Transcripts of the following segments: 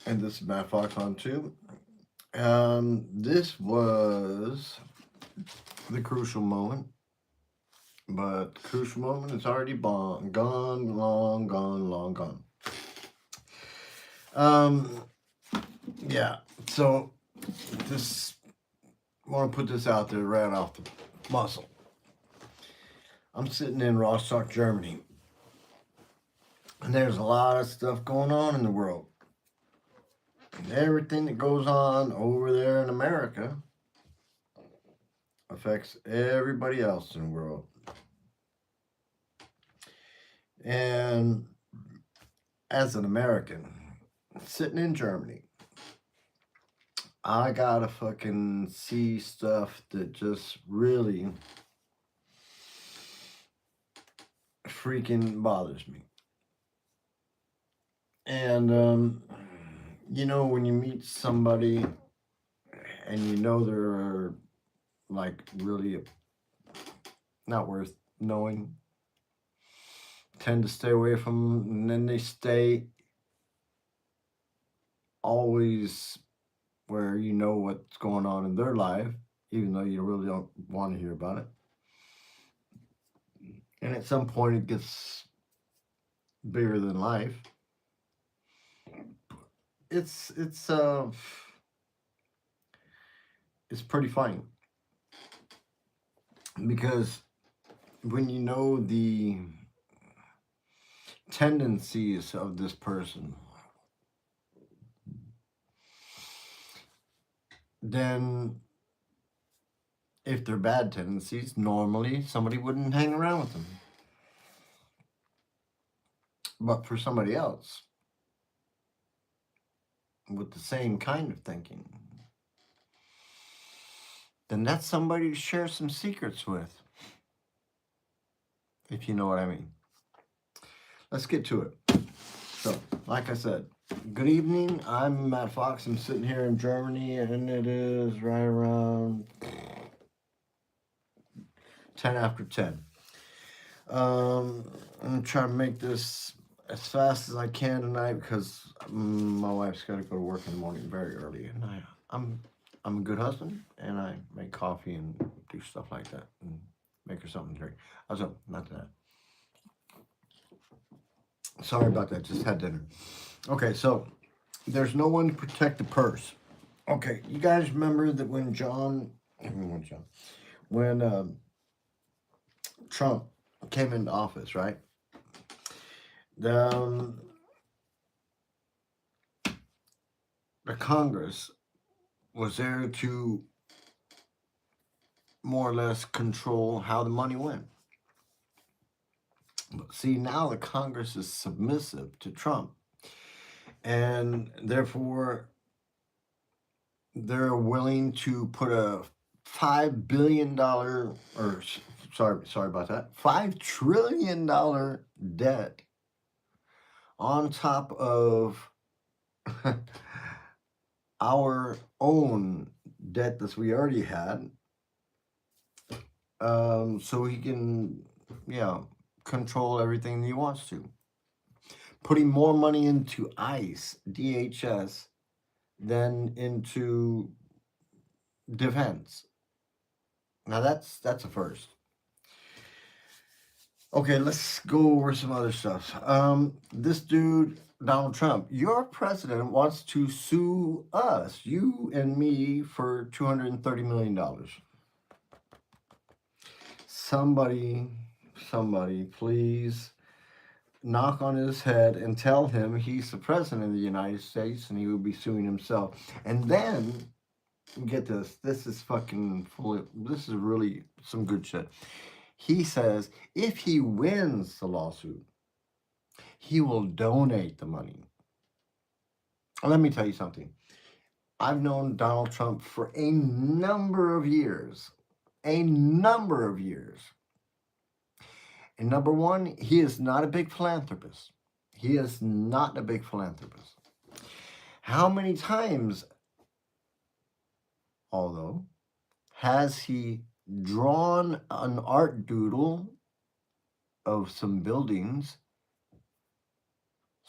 and this is Matt Fox on too. This was the crucial moment, but the crucial moment is already gone, long gone. Um, yeah. So this, I want to put this out there right off the muscle. I'm sitting in Rostock, Germany, and there's a lot of stuff going on in the world. And everything that goes on over there in America affects everybody else in the world. And as an American sitting in Germany, I gotta fucking see stuff that just really freaking bothers me. And, when you meet somebody and you know they're like really not worth knowing, tend to stay away from them, and then they stay always where you know what's going on in their life, even though you really don't want to hear about it. And at some point, it gets bigger than life. It's it's uh it's pretty funny because when you know the tendencies of this person, then if they're bad tendencies, normally somebody wouldn't hang around with them. But for somebody else with the same kind of thinking, then that's somebody to share some secrets with, if you know what I mean. Let's get to it. So, like I said, good evening. I'm Matt Fox. I'm sitting here in Germany, and it is right around 10 after 10. I'm going to try to make this as fast as I can tonight because my wife's got to go to work in the morning very early, and I'm a good husband, and I make coffee and do stuff like that, and make her something to drink. Also, not that. Sorry about that. Just had dinner. Okay, so there's no one to protect the purse. Okay, you guys remember that when Trump came into office, right? The the Congress was there to more or less control how the money went. But see, now the Congress is submissive to Trump, and therefore they're willing to put a $5 billion, or sorry about that, $5 trillion debt on top of our own debt that we already had, so he can, control everything he wants to. Putting more money into ICE, DHS, than into defense. Now that's a first. Okay, let's go over some other stuff. This dude, Donald Trump, your president wants to sue us, you and me, for $230 million. Somebody, please knock on his head and tell him he's the president of the United States and he will be suing himself. And then, get this, this is really some good shit. He says if he wins the lawsuit, he will donate the money. Let me tell you something. I've known Donald Trump for a number of years. And number one, he is not a big philanthropist. How many times, although, has he drawn an art doodle of some buildings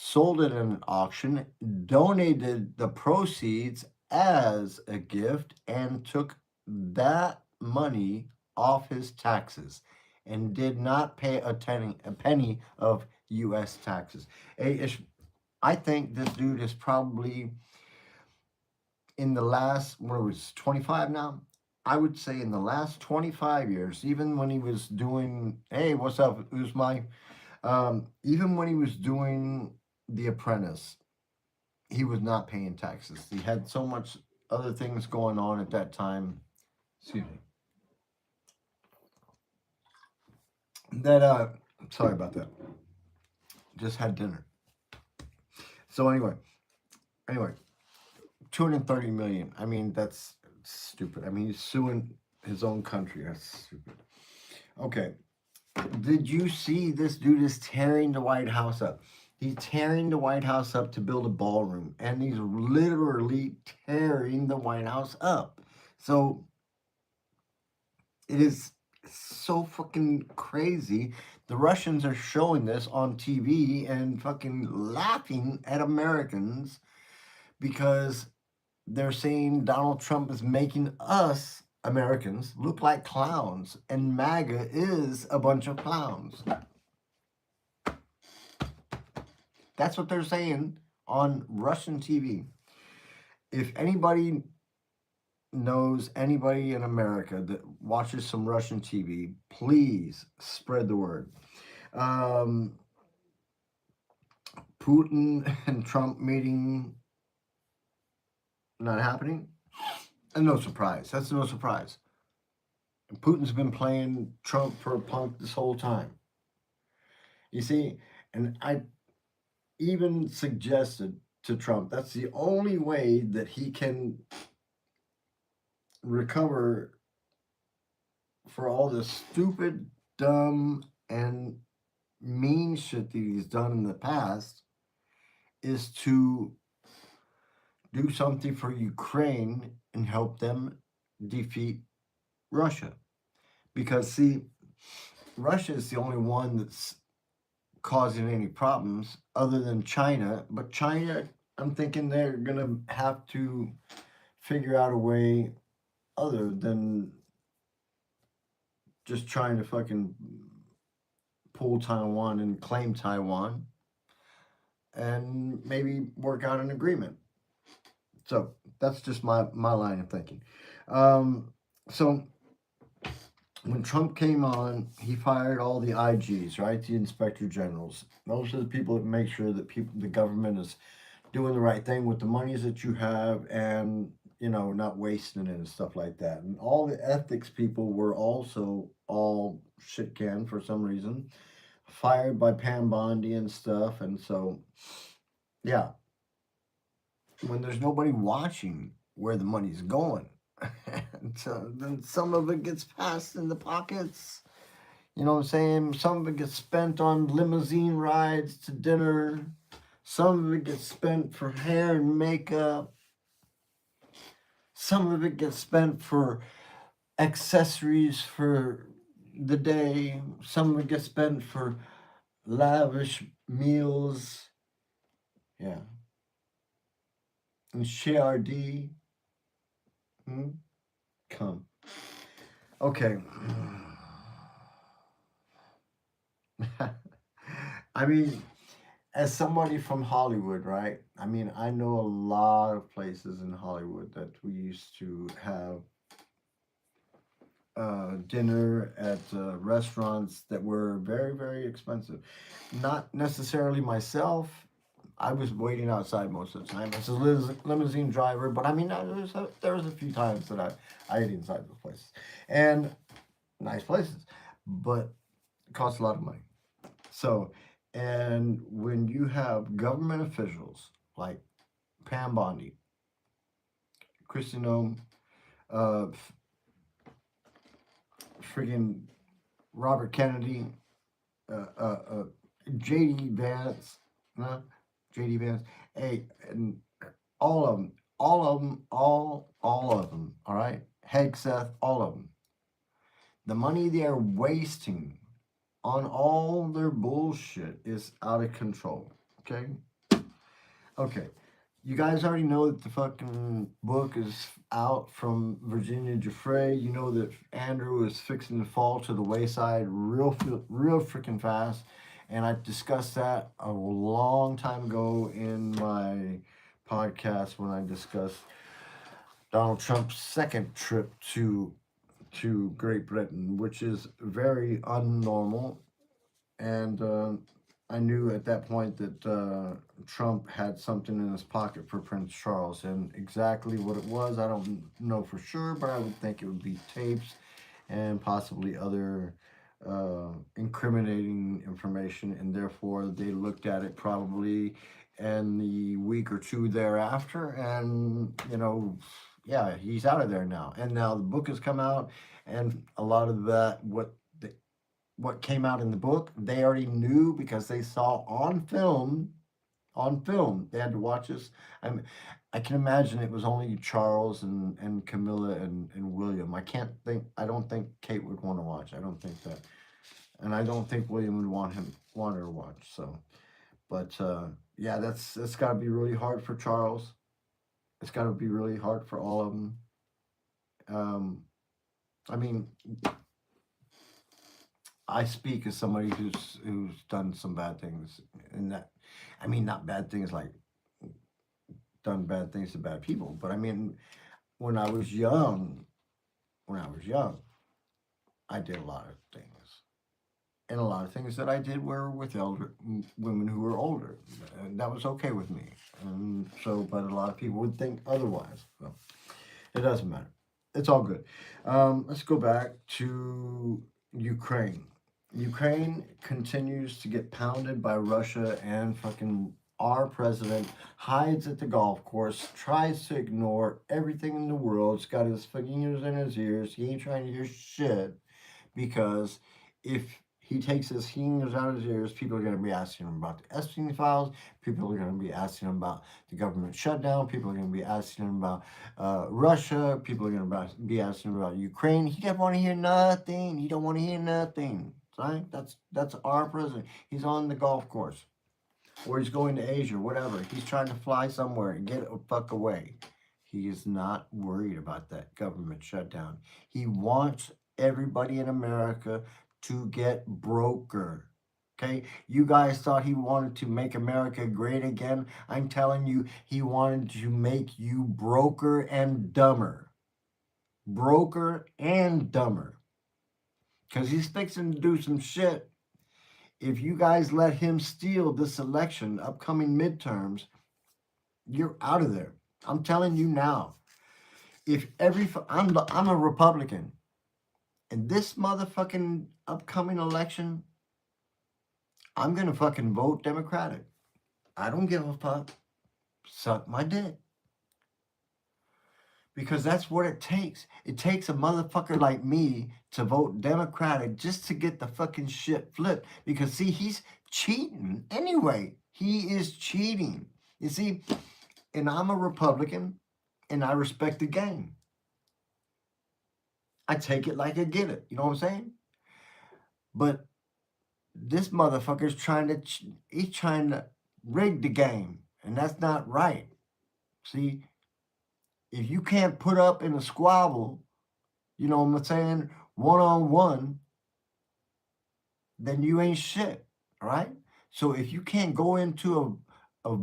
sold it in an auction, donated the proceeds as a gift, and took that money off his taxes and did not pay a penny of U.S. taxes. I think this dude is probably in the last, what was 25 now? I would say in the last 25 years, even when he was doing, hey, what's up? Who's my, even when he was doing The Apprentice, he was not paying taxes. He had so much other things going on at that time. Excuse me. That sorry about that. Just had dinner. So anyway, 230 million. I mean, that's stupid. I mean, he's suing his own country. That's stupid. Okay. Did you see this dude is tearing the White House up? He's tearing the White House up to build a ballroom, and he's literally tearing the White House up. So it is so fucking crazy. The Russians are showing this on TV and fucking laughing at Americans because they're saying Donald Trump is making us Americans look like clowns, and MAGA is a bunch of clowns. That's what they're saying on Russian TV. If anybody knows anybody in America that watches some Russian TV, please spread the word. Putin and Trump meeting not happening. And no surprise. That's no surprise. And Putin's been playing Trump for a punk this whole time. You see, and I even suggested to Trump that's the only way that he can recover for all the stupid, dumb, and mean shit that he's done in the past is to do something for Ukraine and help them defeat Russia. Because, see, Russia is the only one that's causing any problems other than China. But China, I'm thinking they're going to have to figure out a way other than just trying to fucking pull Taiwan and claim Taiwan and maybe work out an agreement. So that's just my line of thinking. So when Trump came on, he fired all the IGs, right? The inspector generals. Those are the people that make sure that the government is doing the right thing with the monies that you have and, not wasting it and stuff like that. And all the ethics people were also all shit canned for some reason, fired by Pam Bondi and stuff. And so, yeah, when there's nobody watching where the money's going, so then some of it gets passed in the pockets. You know what I'm saying? Some of it gets spent on limousine rides to dinner. Some of it gets spent for hair and makeup. Some of it gets spent for accessories for the day. Some of it gets spent for lavish meals. Yeah. And Shardy. Come. Okay. I mean, as somebody from Hollywood, right? I mean, I know a lot of places in Hollywood that we used to have dinner at restaurants that were very, very expensive. Not necessarily myself. I was waiting outside most of the time as a limousine driver, but I mean, there was a few times that I ate inside those places. And nice places, but it costs a lot of money. So, and when you have government officials like Pam Bondi, Christian Nome, uh, friggin' Robert Kennedy, uh, uh, uh, J.D. Vance, no, J.D. Vance, hey, and all of them, all of them, all right? Hegseth, all of them. The money they are wasting on all their bullshit is out of control, okay? Okay. You guys already know that the fucking book is out from Virginia Giuffre. You know that Andrew is fixing to fall to the wayside real freaking fast. And I discussed that a long time ago in my podcast when I discussed Donald Trump's second trip to Great Britain, which is very unnormal. And I knew at that point that Trump had something in his pocket for Prince Charles, and exactly what it was, I don't know for sure, but I would think it would be tapes and possibly other incriminating information, and therefore they looked at it probably in the week or two thereafter, and yeah, he's out of there now, and now the book has come out, and a lot of that what came out in the book, they already knew because they saw on film. On film, they had to watch this. I'm, I can imagine it was only Charles and Camilla and William. I don't think Kate would want to watch. I don't think that, and I don't think William would want her to watch. So, but yeah, that's got to be really hard for Charles. It's got to be really hard for all of them. Um, I mean, I speak as somebody who's done some bad things, and that, I mean, not bad things like done bad things to bad people, but I mean, when I was young, when I was young, I did a lot of things, and a lot of things that I did were with women who were older, and that was okay with me. And so, but a lot of people would think otherwise. So it doesn't matter. It's all good. Let's go back to Ukraine. Ukraine continues to get pounded by Russia, and fucking our president hides at the golf course, tries to ignore everything in the world. He's got his fingers in his ears. He ain't trying to hear shit because if he takes his fingers out of his ears, people are going to be asking him about the Epstein files. People are going to be asking him about the government shutdown. People are going to be asking him about Russia. People are going to be asking him about Ukraine. He doesn't want to hear nothing. He don't want to hear nothing. Right? That's our president. He's on the golf course, or he's going to Asia, whatever. He's trying to fly somewhere and get a fuck away. He is not worried about that government shutdown. He wants everybody in America to get broker. Okay? You guys thought he wanted to make America great again. I'm telling you, he wanted to make you broker and dumber. Broker and dumber. Because he's fixing to do some shit. If you guys let him steal this election, upcoming midterms, you're out of there. I'm telling you now. If I'm a Republican, and this motherfucking upcoming election, I'm gonna fucking vote Democratic. I don't give a fuck. Suck my dick. Because that's what it takes. It takes a motherfucker like me to vote Democratic just to get the fucking shit flipped. Because see, he's cheating anyway. He is cheating. You see, and I'm a Republican, and I respect the game. I take it like I get it. You know what I'm saying? But this motherfucker's he's trying to rig the game, and that's not right. See, if you can't put up in a squabble, you know what I'm saying, one on one, then you ain't shit. All right. So if you can't go into a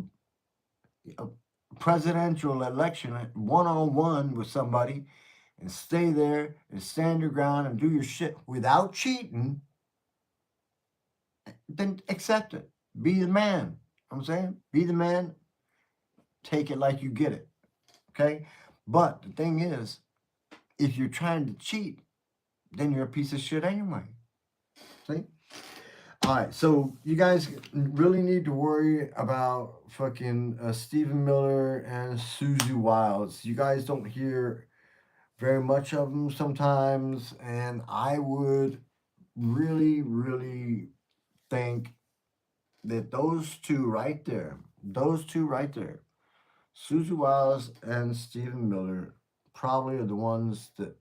presidential election one on one with somebody and stay there and stand your ground and do your shit without cheating, then accept it. Be the man. I'm saying, be the man. Take it like you get it. Okay. But the thing is, if you're trying to cheat, then you're a piece of shit anyway. See? All right. So you guys really need to worry about fucking Stephen Miller and Susie Wiles. You guys don't hear very much of them sometimes, and I would really, really think that those two right there, Susie Wiles and Stephen Miller, probably are the ones that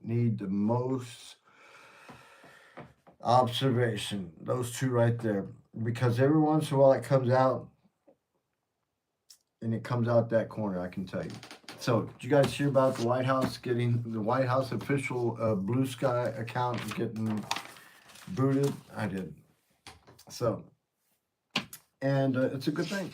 need the most observation. Those two right there. Because every once in a while it comes out and it comes out that corner, I can tell you. So, did you guys hear about the White House getting the White House official Blue Sky account getting booted? I did. So, and it's a good thing.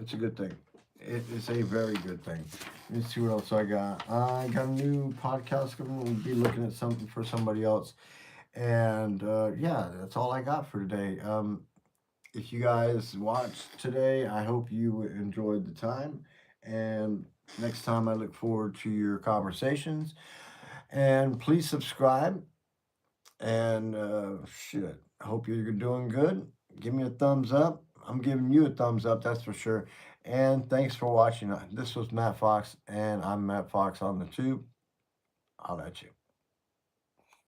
It's a good thing. It is a very good thing. Let me see what else I got. I got a new podcast. I'm going to be looking at something for somebody else. And yeah, that's all I got for today. If you guys watched today, I hope you enjoyed the time. And next time, I look forward to your conversations. And please subscribe. And shit, I hope you're doing good. Give me a thumbs up. I'm giving you a thumbs up, that's for sure. And thanks for watching. This was Matt Fox, and I'm Matt Fox on the tube. I'll let you.